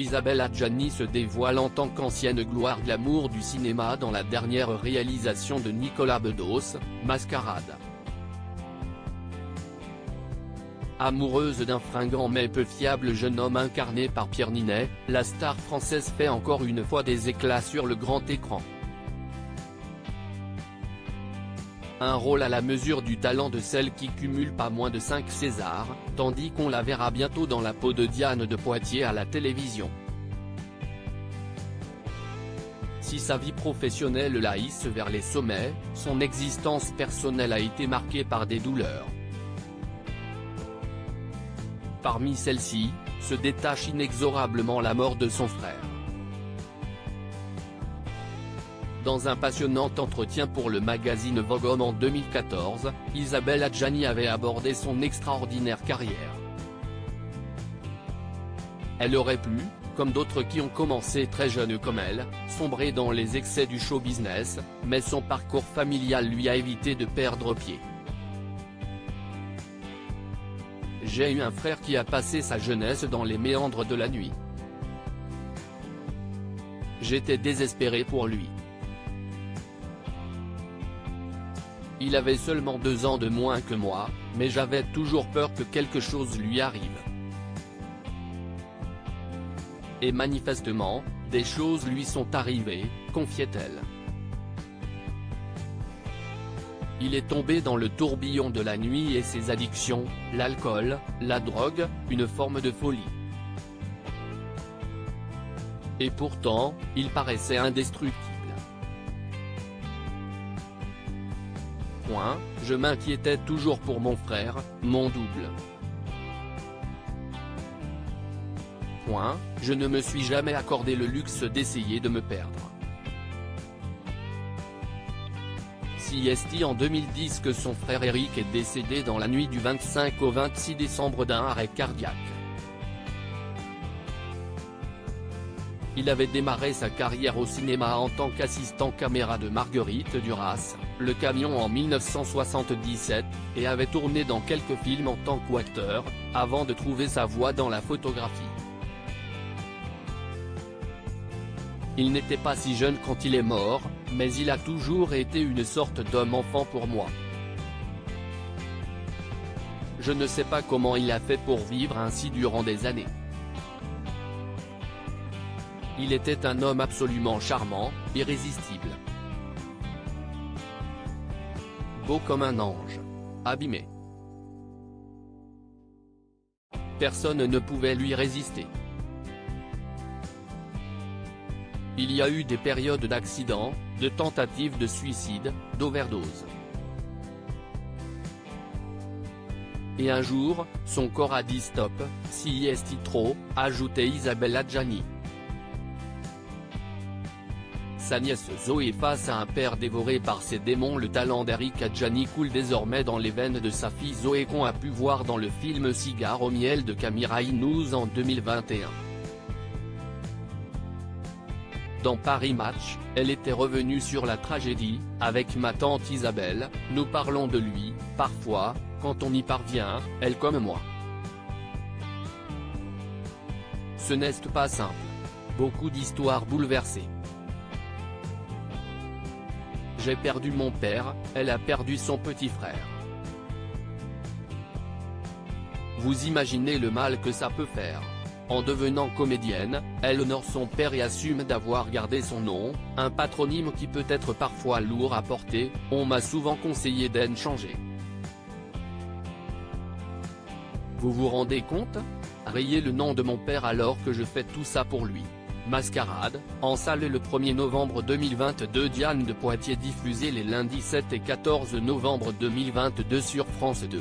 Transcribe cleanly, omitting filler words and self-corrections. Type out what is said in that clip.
Isabelle Adjani se dévoile en tant qu'ancienne gloire glamour du cinéma dans la dernière réalisation de Nicolas Bedos, Mascarade. Amoureuse d'un fringant mais peu fiable jeune homme incarné par Pierre Ninet, la star française fait encore une fois des éclats sur le grand écran. Un rôle à la mesure du talent de celle qui cumule pas moins de 5 Césars, tandis qu'on la verra bientôt dans la peau de Diane de Poitiers à la télévision. Si sa vie professionnelle la hisse vers les sommets, son existence personnelle a été marquée par des douleurs. Parmi celles-ci, se détache inexorablement la mort de son frère. Dans un passionnant entretien pour le magazine Vogue Homme en 2014, Isabelle Adjani avait abordé son extraordinaire carrière. Elle aurait pu, comme d'autres qui ont commencé très jeunes comme elle, sombrer dans les excès du show business, mais son parcours familial lui a évité de perdre pied. J'ai eu un frère qui a passé sa jeunesse dans les méandres de la nuit. J'étais désespéré pour lui. Il avait seulement 2 ans de moins que moi, mais j'avais toujours peur que quelque chose lui arrive. Et manifestement, des choses lui sont arrivées, confiait-elle. Il est tombé dans le tourbillon de la nuit et ses addictions, l'alcool, la drogue, une forme de folie. Et pourtant, il paraissait indestructible. Je m'inquiétais toujours pour mon frère, mon double. Je ne me suis jamais accordé le luxe d'essayer de me perdre. Si est en 2010 que son frère Eric est décédé dans la nuit du 25 au 26 décembre d'un arrêt cardiaque. Il avait démarré sa carrière au cinéma en tant qu'assistant caméra de Marguerite Duras, Le Camion en 1977, et avait tourné dans quelques films en tant qu'acteur, avant de trouver sa voie dans la photographie. Il n'était pas si jeune quand il est mort, mais il a toujours été une sorte d'homme-enfant pour moi. Je ne sais pas comment il a fait pour vivre ainsi durant des années. Il était un homme absolument charmant, irrésistible. Beau comme un ange. Abîmé. Personne ne pouvait lui résister. Il y a eu des périodes d'accidents, de tentatives de suicide, d'overdose. Et un jour, son corps a dit stop, si est trop, ajoutait Isabelle Adjani. Sa nièce Zoé face à un père dévoré par ses démons. Le talent d'Eric Adjani coule désormais dans les veines de sa fille Zoé qu'on a pu voir dans le film Cigare au miel de Camira Inhouz en 2021. Dans Paris Match, elle était revenue sur la tragédie, avec ma tante Isabelle, nous parlons de lui, parfois, quand on y parvient, elle comme moi. Ce n'est pas simple. Beaucoup d'histoires bouleversées. J'ai perdu mon père, elle a perdu son petit frère. Vous imaginez le mal que ça peut faire. En devenant comédienne, elle honore son père et assume d'avoir gardé son nom, un patronyme qui peut être parfois lourd à porter. On m'a souvent conseillé d'en changer. Vous vous rendez compte? Rayer le nom de mon père alors que je fais tout ça pour lui. Mascarade, en salle le 1er novembre 2022. Diane de Poitiers diffusée les lundis 7 et 14 novembre 2022 sur France 2.